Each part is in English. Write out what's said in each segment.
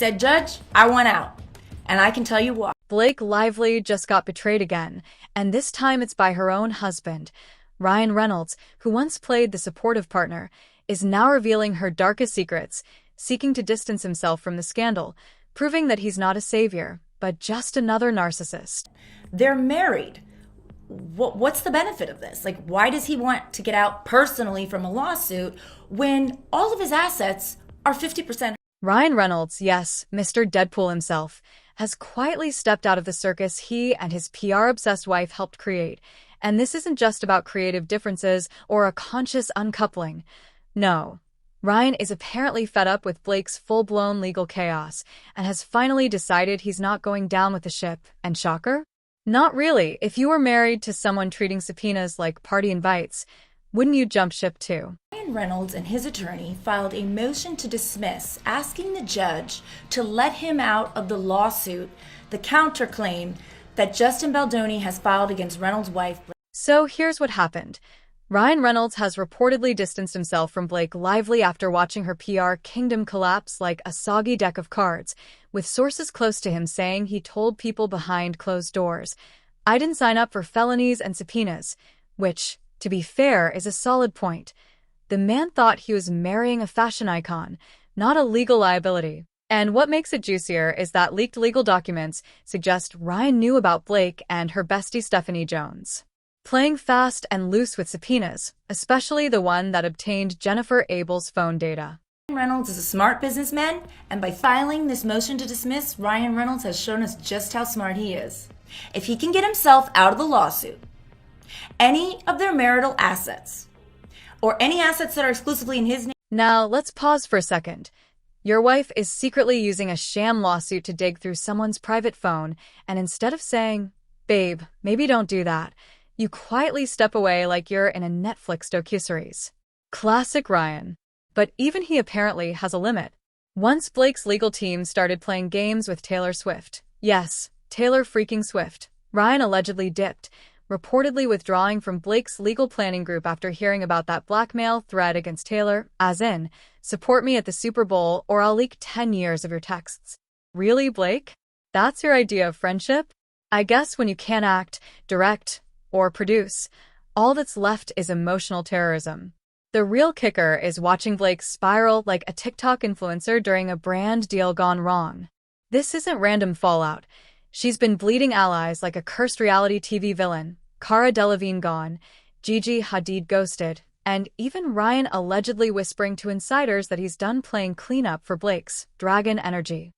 said, "Judge, I want out." And I can tell you why. Blake Lively just got betrayed again, and this time it's by her own husband. Ryan Reynolds, who once played the supportive partner, is now revealing her darkest secrets, seeking to distance himself from the scandal, proving that he's not a savior, but just another narcissist. They're married. What's the benefit of this? Like, why does he want to get out personally from a lawsuit when all of his assets are 50%? Ryan Reynolds, yes, Mr. Deadpool himself, has quietly stepped out of the circus he and his PR-obsessed wife helped create. And this isn't just about creative differences or a conscious uncoupling. No. Ryan is apparently fed up with Blake's full-blown legal chaos and has finally decided he's not going down with the ship. And shocker? Not really. If you were married to someone treating subpoenas like party invites, wouldn't you jump ship too? Ryan Reynolds and his attorney filed a motion to dismiss, asking the judge to let him out of the lawsuit, the counterclaim that Justin Baldoni has filed against Reynolds' wife. So here's what happened. Ryan Reynolds has reportedly distanced himself from Blake Lively after watching her PR kingdom collapse like a soggy deck of cards, with sources close to him saying he told people behind closed doors, "I didn't sign up for felonies and subpoenas," which, to be fair, is a solid point. The man thought he was marrying a fashion icon, not a legal liability. And what makes it juicier is that leaked legal documents suggest Ryan knew about Blake and her bestie Stephanie Jones playing fast and loose with subpoenas, especially the one that obtained Jennifer Abel's phone data. Ryan Reynolds is a smart businessman, and by filing this motion to dismiss, Ryan Reynolds has shown us just how smart he is. If he can get himself out of the lawsuit, any of their marital assets, or any assets that are exclusively in his name. Now, let's pause for a second. Your wife is secretly using a sham lawsuit to dig through someone's private phone, and instead of saying, "Babe, maybe don't do that," you quietly step away like you're in a Netflix docuseries. Classic Ryan. But even he apparently has a limit. Once Blake's legal team started playing games with Taylor Swift. Yes, Taylor freaking Swift. Ryan allegedly dipped, reportedly withdrawing from Blake's legal planning group after hearing about that blackmail threat against Taylor, as in, "Support me at the Super Bowl or I'll leak 10 years of your texts." Really, Blake? That's your idea of friendship? I guess when you can't act, direct, or produce, all that's left is emotional terrorism. The real kicker is watching Blake spiral like a TikTok influencer during a brand deal gone wrong. This isn't random fallout. She's been bleeding allies like a cursed reality TV villain, Cara Delevingne gone, Gigi Hadid ghosted, and even Ryan allegedly whispering to insiders that he's done playing cleanup for Blake's Dragon Energy.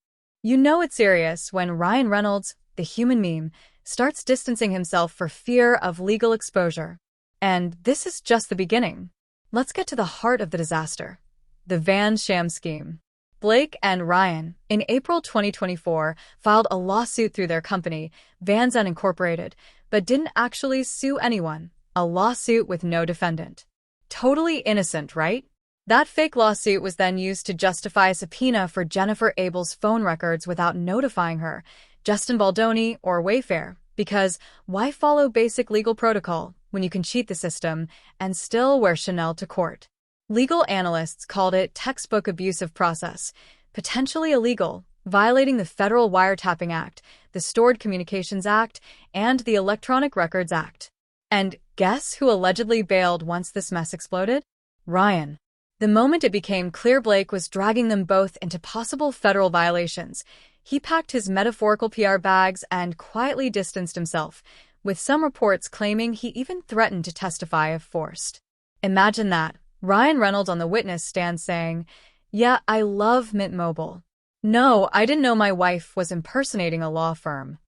You know it's serious when Ryan Reynolds, the human meme, starts distancing himself for fear of legal exposure. And this is just the beginning. Let's get to the heart of the disaster. The Van Sham scheme. Blake and Ryan, in April 2024, filed a lawsuit through their company, Vans Unincorporated, but didn't actually sue anyone. A lawsuit with no defendant. Totally innocent, right? That fake lawsuit was then used to justify a subpoena for Jennifer Abel's phone records without notifying her, Justin Baldoni, or Wayfair, because why follow basic legal protocol when you can cheat the system and still wear Chanel to court? Legal analysts called it textbook abusive process, potentially illegal, violating the Federal Wiretapping Act, the Stored Communications Act, and the Electronic Records Act. And guess who allegedly bailed once this mess exploded? Ryan. The moment it became clear Blake was dragging them both into possible federal violations, he packed his metaphorical PR bags and quietly distanced himself, with some reports claiming he even threatened to testify if forced. Imagine that. Ryan Reynolds on the witness stand saying, "Yeah, I love Mint Mobile. No, I didn't know my wife was impersonating a law firm."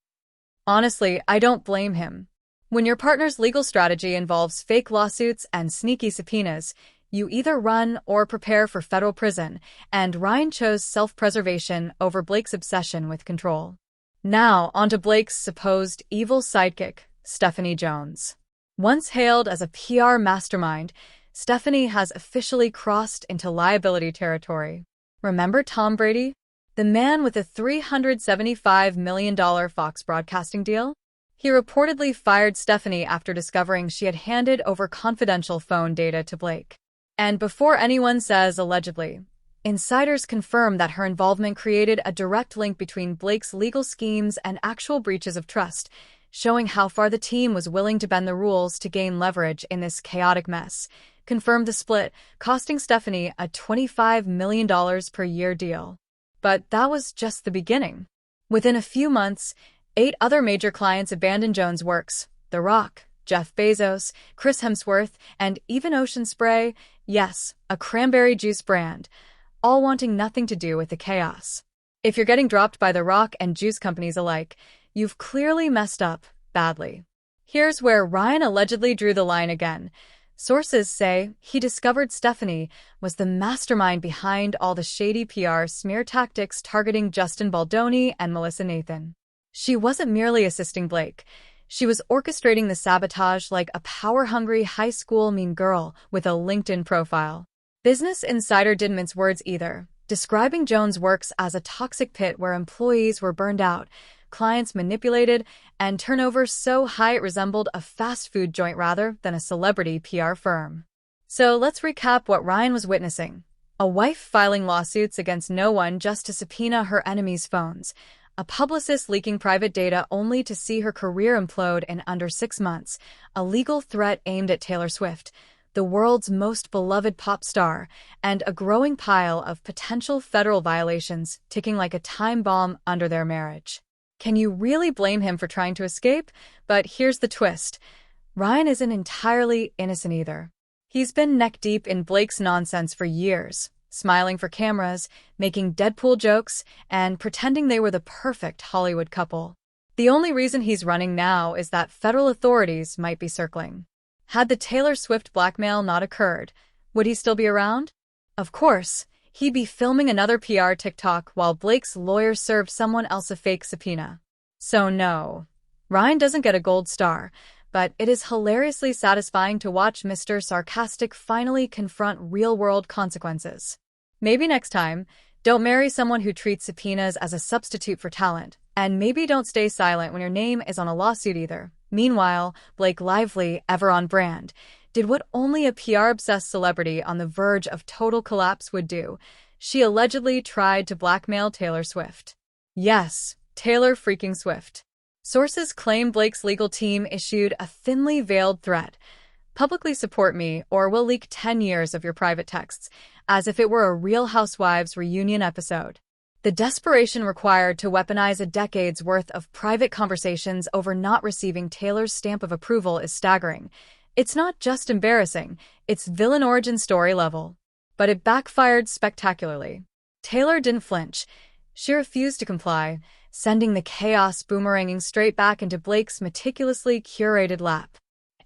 Honestly, I don't blame him. When your partner's legal strategy involves fake lawsuits and sneaky subpoenas, you either run or prepare for federal prison, and Ryan chose self-preservation over Blake's obsession with control. Now, onto Blake's supposed evil sidekick, Stephanie Jones. Once hailed as a PR mastermind, Stephanie has officially crossed into liability territory. Remember Tom Brady? The man with a $375 million Fox broadcasting deal? He reportedly fired Stephanie after discovering she had handed over confidential phone data to Blake. And before anyone says allegedly, Insiders confirm that her involvement created a direct link between Blake's legal schemes and actual breaches of trust, showing how far the team was willing to bend the rules to gain leverage in this chaotic mess. Confirmed the split, costing Stephanie a $25 million per year deal. But that was just the beginning. Within a few months, 8 other major clients abandoned Jones' works: The Rock, Jeff Bezos, Chris Hemsworth, and even Ocean Spray, yes, a cranberry juice brand, all wanting nothing to do with the chaos. If you're getting dropped by The Rock and juice companies alike, you've clearly messed up badly. Here's where Ryan allegedly drew the line again. Sources say he discovered Stephanie was the mastermind behind all the shady PR smear tactics targeting Justin Baldoni and Melissa Nathan. She wasn't merely assisting Blake. She was orchestrating the sabotage like a power-hungry high school mean girl with a LinkedIn profile. Business Insider didn't mince words either, describing Jones' works as a toxic pit where employees were burned out, clients manipulated, and turnover so high it resembled a fast food joint rather than a celebrity PR firm. So let's recap what Ryan was witnessing. A wife filing lawsuits against no one just to subpoena her enemies' phones. A publicist leaking private data only to see her career implode in under 6 months. A legal threat aimed at Taylor Swift, the world's most beloved pop star, and a growing pile of potential federal violations ticking like a time bomb under their marriage. Can you really blame him for trying to escape? But here's the twist. Ryan isn't entirely innocent either. He's been neck-deep in Blake's nonsense for years, smiling for cameras, making Deadpool jokes, and pretending they were the perfect Hollywood couple. The only reason he's running now is that federal authorities might be circling. Had the Taylor Swift blackmail not occurred, would he still be around? Of course. He'd be filming another PR TikTok while Blake's lawyer served someone else a fake subpoena. So no, Ryan doesn't get a gold star, but it is hilariously satisfying to watch Mr. Sarcastic finally confront real-world consequences. Maybe next time, don't marry someone who treats subpoenas as a substitute for talent, and maybe don't stay silent when your name is on a lawsuit either. Meanwhile, Blake Lively, ever on brand, did what only a PR-obsessed celebrity on the verge of total collapse would do. She allegedly tried to blackmail Taylor Swift. Yes, Taylor freaking Swift. Sources claim Blake's legal team issued a thinly veiled threat. Publicly support me or we'll leak 10 years of your private texts, as if it were a Real Housewives reunion episode. The desperation required to weaponize a decade's worth of private conversations over not receiving Taylor's stamp of approval is staggering. It's not just embarrassing, it's villain origin story level. But it backfired spectacularly. Taylor didn't flinch. She refused to comply, sending the chaos boomeranging straight back into Blake's meticulously curated lap.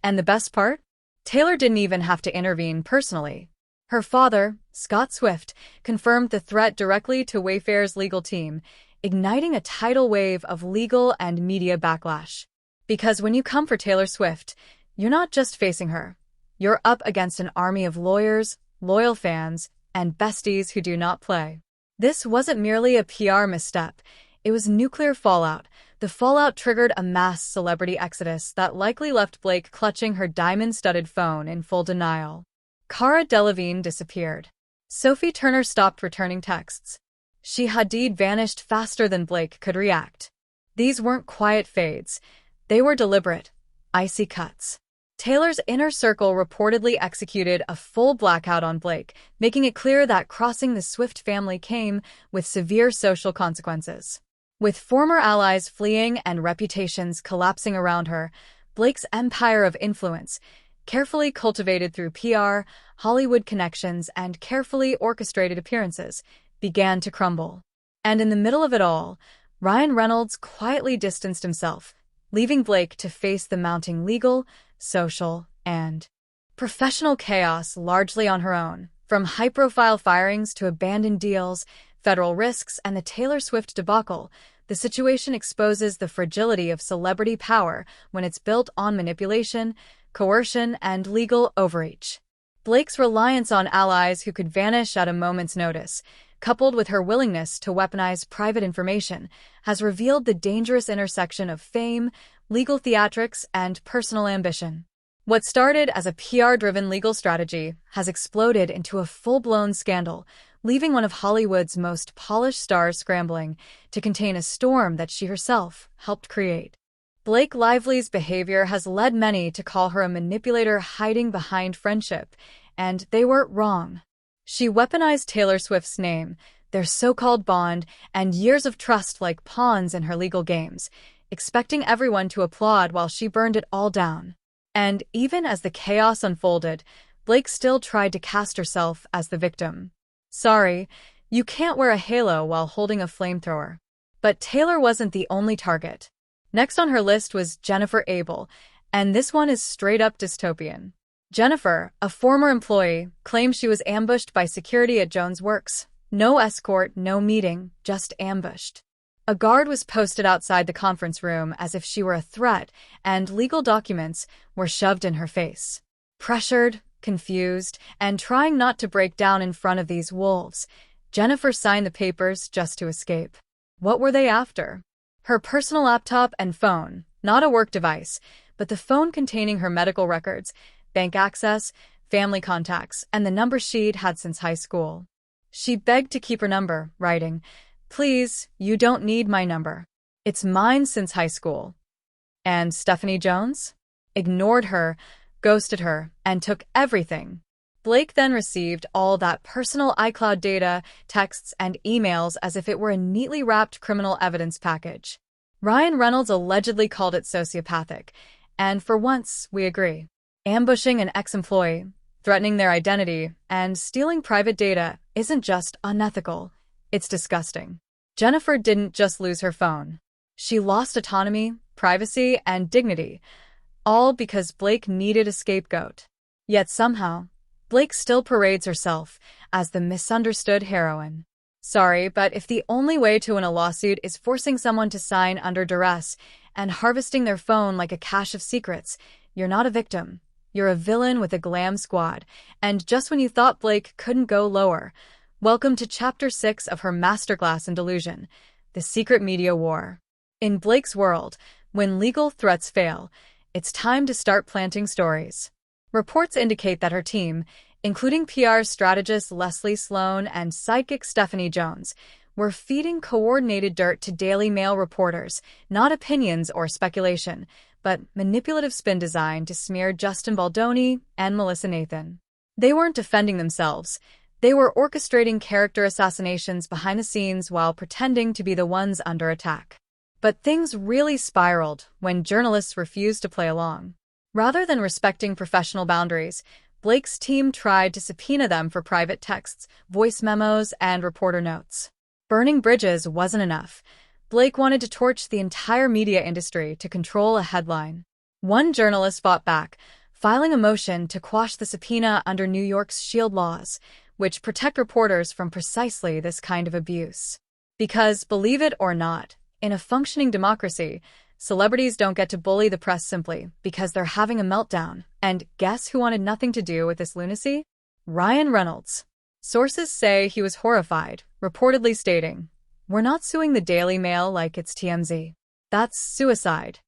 And the best part? Taylor didn't even have to intervene personally. Her father, Scott Swift, confirmed the threat directly to Wayfair's legal team, igniting a tidal wave of legal and media backlash. Because when you come for Taylor Swift, you're not just facing her. You're up against an army of lawyers, loyal fans, and besties who do not play. This wasn't merely a PR misstep. It was nuclear fallout. The fallout triggered a mass celebrity exodus that likely left Blake clutching her diamond-studded phone in full denial. Cara Delevingne disappeared. Sophie Turner stopped returning texts. She Hadid vanished faster than Blake could react. These weren't quiet fades. They were deliberate, icy cuts. Taylor's inner circle reportedly executed a full blackout on Blake, making it clear that crossing the Swift family came with severe social consequences. With former allies fleeing and reputations collapsing around her, Blake's empire of influence, carefully cultivated through PR, Hollywood connections, and carefully orchestrated appearances, began to crumble. And in the middle of it all, Ryan Reynolds quietly distanced himself, leaving Blake to face the mounting legal, social, and professional chaos largely on her own. From high-profile firings to abandoned deals, federal risks, and the Taylor Swift debacle, the situation exposes the fragility of celebrity power when it's built on manipulation, coercion, and legal overreach. Blake's reliance on allies who could vanish at a moment's notice, coupled with her willingness to weaponize private information, has revealed the dangerous intersection of fame, legal theatrics, and personal ambition. What started as a PR-driven legal strategy has exploded into a full-blown scandal, leaving one of Hollywood's most polished stars scrambling to contain a storm that she herself helped create. Blake Lively's behavior has led many to call her a manipulator hiding behind friendship, and they weren't wrong. She weaponized Taylor Swift's name, their so-called bond, and years of trust like pawns in her legal games, expecting everyone to applaud while she burned it all down. And even as the chaos unfolded, Blake still tried to cast herself as the victim. Sorry, you can't wear a halo while holding a flamethrower. But Taylor wasn't the only target. Next on her list was Jennifer Abel, and this one is straight-up dystopian. Jennifer, a former employee, claimed she was ambushed by security at Jones Works. No escort, no meeting, just ambushed. A guard was posted outside the conference room as if she were a threat, and legal documents were shoved in her face. Pressured, confused, and trying not to break down in front of these wolves, Jennifer signed the papers just to escape. What were they after? Her personal laptop and phone, not a work device, but the phone containing her medical records, bank access, family contacts, and the number she'd had since high school. She begged to keep her number, writing, "Please, you don't need my number. It's mine since high school." And Stephanie Jones? Ignored her, ghosted her, and took everything. Blake then received all that personal iCloud data, texts, and emails as if it were a neatly wrapped criminal evidence package. Ryan Reynolds allegedly called it sociopathic, and for once, we agree. Ambushing an ex-employee, threatening their identity, and stealing private data isn't just unethical, it's disgusting. Jennifer didn't just lose her phone. She lost autonomy, privacy, and dignity, all because Blake needed a scapegoat. Yet somehow, Blake still parades herself as the misunderstood heroine. Sorry, but if the only way to win a lawsuit is forcing someone to sign under duress and harvesting their phone like a cache of secrets, you're not a victim. You're a villain with a glam squad. And just when you thought Blake couldn't go lower, welcome to Chapter 6 of her masterclass in delusion, the secret media war. In Blake's world, when legal threats fail, it's time to start planting stories. Reports indicate that her team, including PR strategist Leslie Sloan and sidekick Stephanie Jones, were feeding coordinated dirt to Daily Mail reporters, not opinions or speculation, but manipulative spin designed to smear Justin Baldoni and Melissa Nathan. They weren't defending themselves. They were orchestrating character assassinations behind the scenes while pretending to be the ones under attack. But things really spiraled when journalists refused to play along. Rather than respecting professional boundaries, Blake's team tried to subpoena them for private texts, voice memos, and reporter notes. Burning bridges wasn't enough. Blake wanted to torch the entire media industry to control a headline. One journalist fought back, filing a motion to quash the subpoena under New York's SHIELD laws, which protect reporters from precisely this kind of abuse. Because, believe it or not, in a functioning democracy, celebrities don't get to bully the press simply because they're having a meltdown. And guess who wanted nothing to do with this lunacy? Ryan Reynolds. Sources say he was horrified, reportedly stating, "We're not suing the Daily Mail like it's TMZ. That's suicide."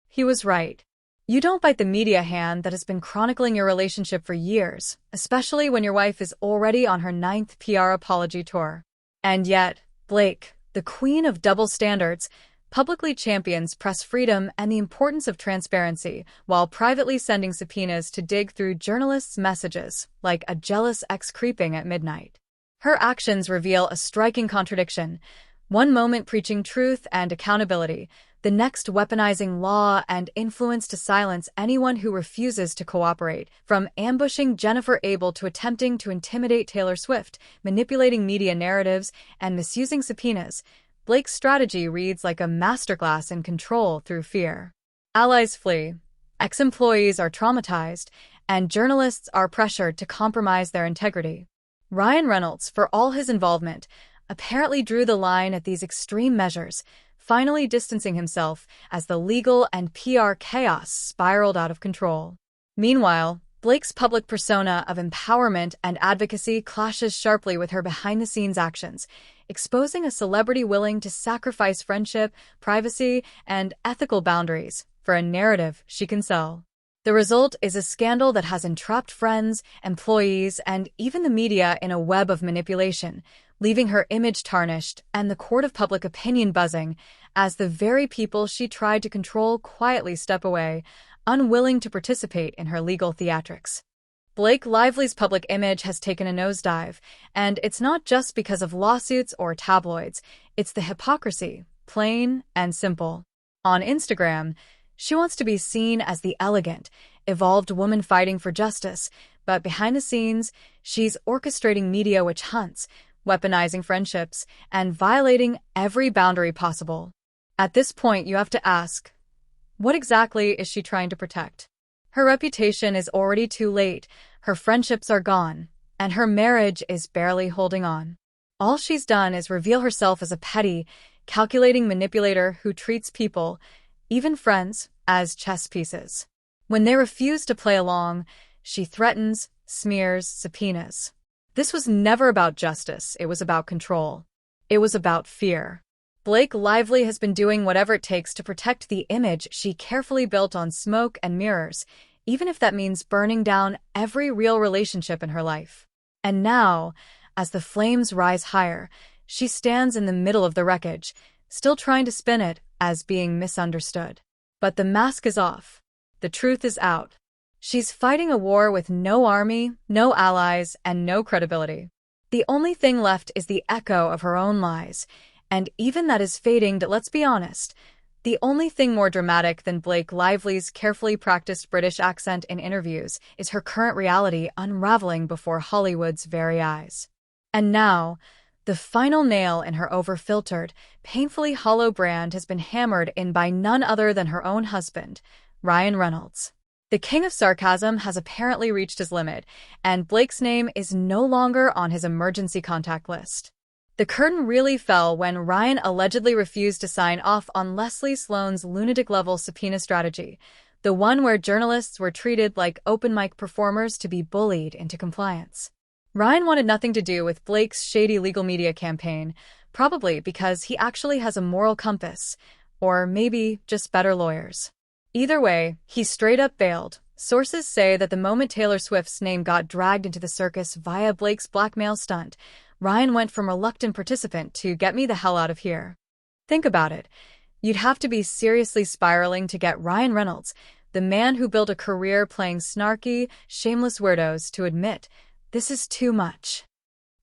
He was right. You don't bite the media hand that has been chronicling your relationship for years, especially when your wife is already on her 9th PR apology tour. And yet, Blake, the queen of double standards, publicly champions press freedom and the importance of transparency while privately sending subpoenas to dig through journalists' messages like a jealous ex creeping at midnight. Her actions reveal a striking contradiction, one moment preaching truth and accountability, the next weaponizing law and influence to silence anyone who refuses to cooperate, from ambushing Jennifer Abel to attempting to intimidate Taylor Swift, manipulating media narratives, and misusing subpoenas. Blake's strategy reads like a masterclass in control through fear. Allies flee, ex-employees are traumatized, and journalists are pressured to compromise their integrity. Ryan Reynolds, for all his involvement, apparently drew the line at these extreme measures, finally distancing himself as the legal and PR chaos spiraled out of control. Meanwhile, Blake's public persona of empowerment and advocacy clashes sharply with her behind-the-scenes actions, exposing a celebrity willing to sacrifice friendship, privacy, and ethical boundaries for a narrative she can sell. The result is a scandal that has entrapped friends, employees, and even the media in a web of manipulation, leaving her image tarnished and the court of public opinion buzzing as the very people she tried to control quietly step away, unwilling to participate in her legal theatrics. Blake Lively's public image has taken a nosedive, and it's not just because of lawsuits or tabloids, it's the hypocrisy, plain and simple. On Instagram, she wants to be seen as the elegant, evolved woman fighting for justice, but behind the scenes, she's orchestrating media witch hunts, weaponizing friendships, and violating every boundary possible. At this point, you have to ask, what exactly is she trying to protect? Her reputation is already too late, her friendships are gone, and her marriage is barely holding on. All she's done is reveal herself as a petty, calculating manipulator who treats people, even friends, as chess pieces. When they refuse to play along, she threatens, smears, subpoenas. This was never about justice, it was about control. It was about fear. Blake Lively has been doing whatever it takes to protect the image she carefully built on smoke and mirrors, even if that means burning down every real relationship in her life. And now, as the flames rise higher, she stands in the middle of the wreckage, still trying to spin it as being misunderstood. But the mask is off. The truth is out. She's fighting a war with no army, no allies, and no credibility. The only thing left is the echo of her own lies, and even that is fading. Let's be honest. The only thing more dramatic than Blake Lively's carefully practiced British accent in interviews is her current reality unraveling before Hollywood's very eyes. And now, the final nail in her over-filtered, painfully hollow brand has been hammered in by none other than her own husband, Ryan Reynolds. The king of sarcasm has apparently reached his limit, and Blake's name is no longer on his emergency contact list. The curtain really fell when Ryan allegedly refused to sign off on Leslie Sloan's lunatic-level subpoena strategy, the one where journalists were treated like open mic performers to be bullied into compliance. Ryan wanted nothing to do with Blake's shady legal media campaign, probably because he actually has a moral compass, or maybe just better lawyers. Either way, he straight up bailed. Sources say that the moment Taylor Swift's name got dragged into the circus via Blake's blackmail stunt, Ryan went from reluctant participant to get me the hell out of here. Think about it. You'd have to be seriously spiraling to get Ryan Reynolds, the man who built a career playing snarky, shameless weirdos, to admit, this is too much.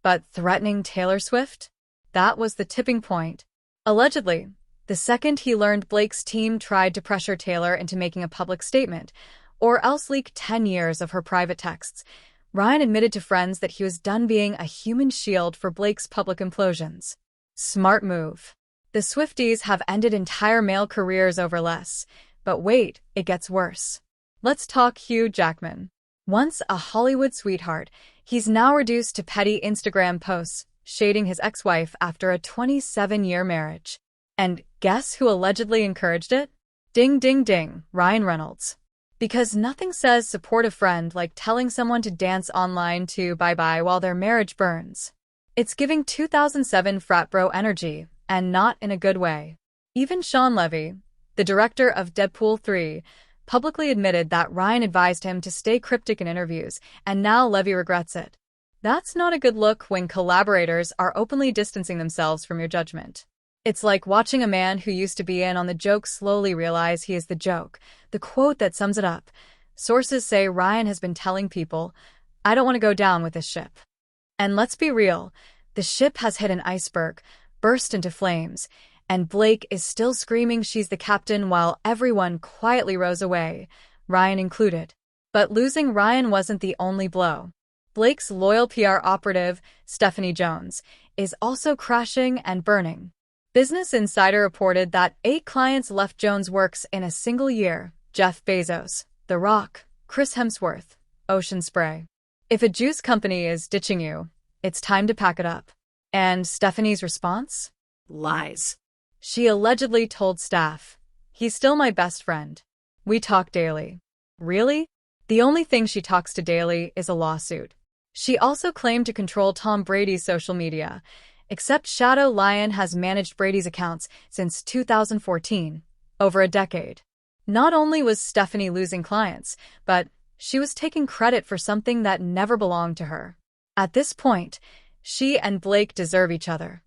But threatening Taylor Swift? That was the tipping point. Allegedly, the second he learned Blake's team tried to pressure Taylor into making a public statement, or else leak 10 years of her private texts, Ryan admitted to friends that he was done being a human shield for Blake's public implosions. Smart move. The Swifties have ended entire male careers over less. But wait, it gets worse. Let's talk Hugh Jackman. Once a Hollywood sweetheart, he's now reduced to petty Instagram posts, shading his ex-wife after a 27-year marriage. And guess who allegedly encouraged it? Ding ding ding, Ryan Reynolds. Because nothing says support a friend like telling someone to dance online to bye-bye while their marriage burns. It's giving 2007 frat bro energy, and not in a good way. Even Sean Levy, the director of Deadpool 3, publicly admitted that Ryan advised him to stay cryptic in interviews, and now Levy regrets it. That's not a good look when collaborators are openly distancing themselves from your judgment. It's like watching a man who used to be in on the joke slowly realize he is the joke. The quote that sums it up. Sources say Ryan has been telling people, I don't want to go down with this ship. And let's be real, the ship has hit an iceberg, burst into flames, and Blake is still screaming she's the captain while everyone quietly rows away, Ryan included. But losing Ryan wasn't the only blow. Blake's loyal PR operative, Stephanie Jones, is also crashing and burning. Business Insider reported that 8 clients left Jones' works in a single year: Jeff Bezos, The Rock, Chris Hemsworth, Ocean Spray. If a juice company is ditching you, it's time to pack it up. And Stephanie's response? Lies. She allegedly told staff, he's still my best friend. We talk daily. Really? The only thing she talks to daily is a lawsuit. She also claimed to control Tom Brady's social media, except Shadow Lion has managed Brady's accounts since 2014, over a decade. Not only was Stephanie losing clients, but she was taking credit for something that never belonged to her. At this point, she and Blake deserve each other.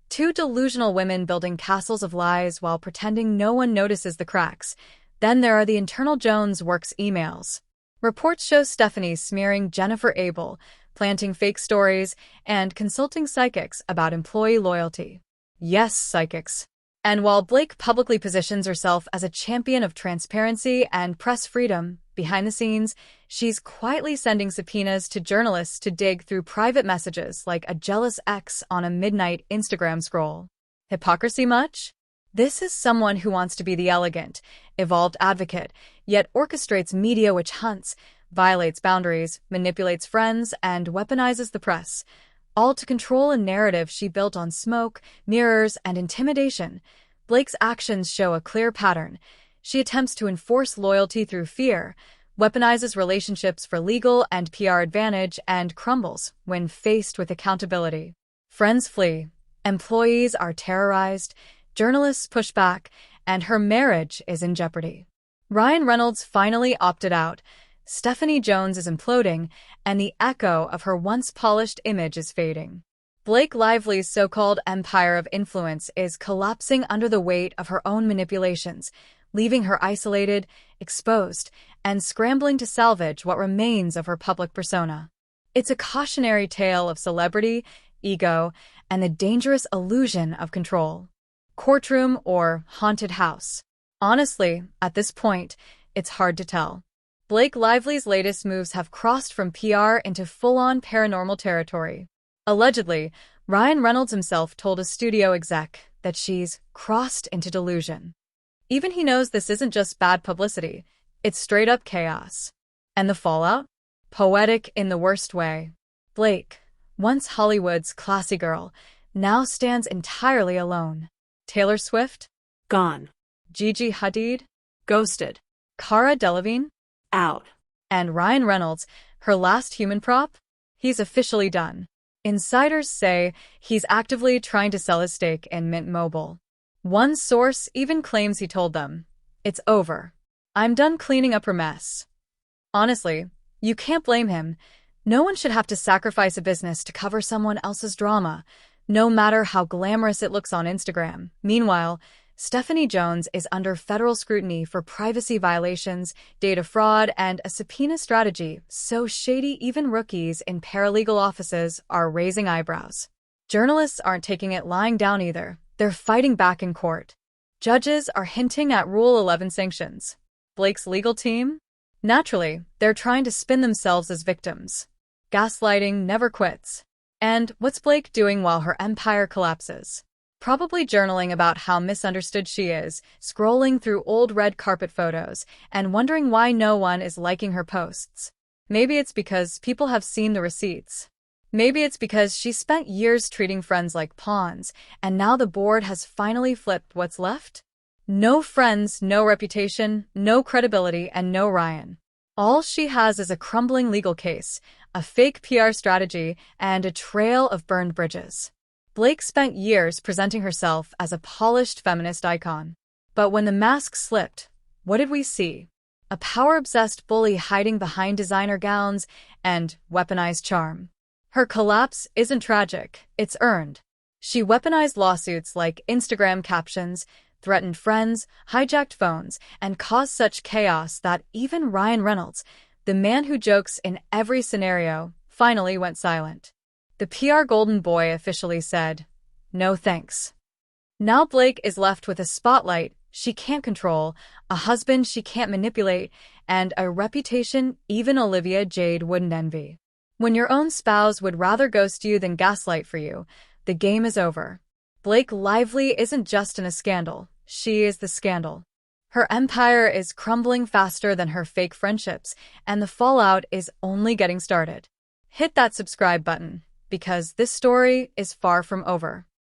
Two delusional women building castles of lies while pretending no one notices the cracks. Then there are the internal Jones works emails. Reports show Stephanie smearing Jennifer Abel, planting fake stories, and consulting psychics about employee loyalty. Yes, psychics. And while Blake publicly positions herself as a champion of transparency and press freedom, behind the scenes, she's quietly sending subpoenas to journalists to dig through private messages like a jealous ex on a midnight Instagram scroll. Hypocrisy much? This is someone who wants to be the elegant, evolved advocate, yet orchestrates media witch hunts, violates boundaries, manipulates friends, and weaponizes the press, all to control a narrative she built on smoke, mirrors, and intimidation. Blake's actions show a clear pattern. She attempts to enforce loyalty through fear, weaponizes relationships for legal and PR advantage, and crumbles when faced with accountability. Friends flee, employees are terrorized, journalists push back, and her marriage is in jeopardy. Ryan Reynolds finally opted out. Stephanie Jones is imploding, and the echo of her once polished image is fading. Blake Lively's so-called empire of influence is collapsing under the weight of her own manipulations, leaving her isolated, exposed, and scrambling to salvage what remains of her public persona. It's a cautionary tale of celebrity, ego, and the dangerous illusion of control. Courtroom or haunted house? Honestly, at this point, it's hard to tell. Blake Lively's latest moves have crossed from PR into full-on paranormal territory. Allegedly, Ryan Reynolds himself told a studio exec that she's crossed into delusion. Even he knows this isn't just bad publicity, it's straight-up chaos. And the fallout? Poetic in the worst way. Blake, once Hollywood's classy girl, now stands entirely alone. Taylor Swift? Gone. Gigi Hadid? Ghosted. Cara Delevingne? Out. And Ryan Reynolds, her last human prop? He's officially done. Insiders say he's actively trying to sell his stake in Mint Mobile. One source even claims he told them, "It's over. I'm done cleaning up her mess." Honestly, you can't blame him. No one should have to sacrifice a business to cover someone else's drama, no matter how glamorous it looks on Instagram. Meanwhile, Stephanie Jones is under federal scrutiny for privacy violations, data fraud, and a subpoena strategy so shady even rookies in paralegal offices are raising eyebrows. Journalists aren't taking it lying down either. They're fighting back in court. Judges are hinting at Rule 11 sanctions. Blake's legal team? Naturally, they're trying to spin themselves as victims. Gaslighting never quits. And what's Blake doing while her empire collapses? Probably journaling about how misunderstood she is, scrolling through old red carpet photos, and wondering why no one is liking her posts. Maybe it's because people have seen the receipts. Maybe it's because she spent years treating friends like pawns, and now the board has finally flipped what's left? No friends, no reputation, no credibility, and no Ryan. All she has is a crumbling legal case, a fake PR strategy, and a trail of burned bridges. Blake spent years presenting herself as a polished feminist icon. But when the mask slipped, what did we see? A power-obsessed bully hiding behind designer gowns and weaponized charm. Her collapse isn't tragic, it's earned. She weaponized lawsuits like Instagram captions, threatened friends, hijacked phones, and caused such chaos that even Ryan Reynolds, the man who jokes in every scenario, finally went silent. The PR golden boy officially said, "No thanks." Now Blake is left with a spotlight she can't control, a husband she can't manipulate, and a reputation even Olivia Jade wouldn't envy. When your own spouse would rather ghost you than gaslight for you, the game is over. Blake Lively isn't just in a scandal, she is the scandal. Her empire is crumbling faster than her fake friendships, and the fallout is only getting started. Hit that subscribe button, because this story is far from over.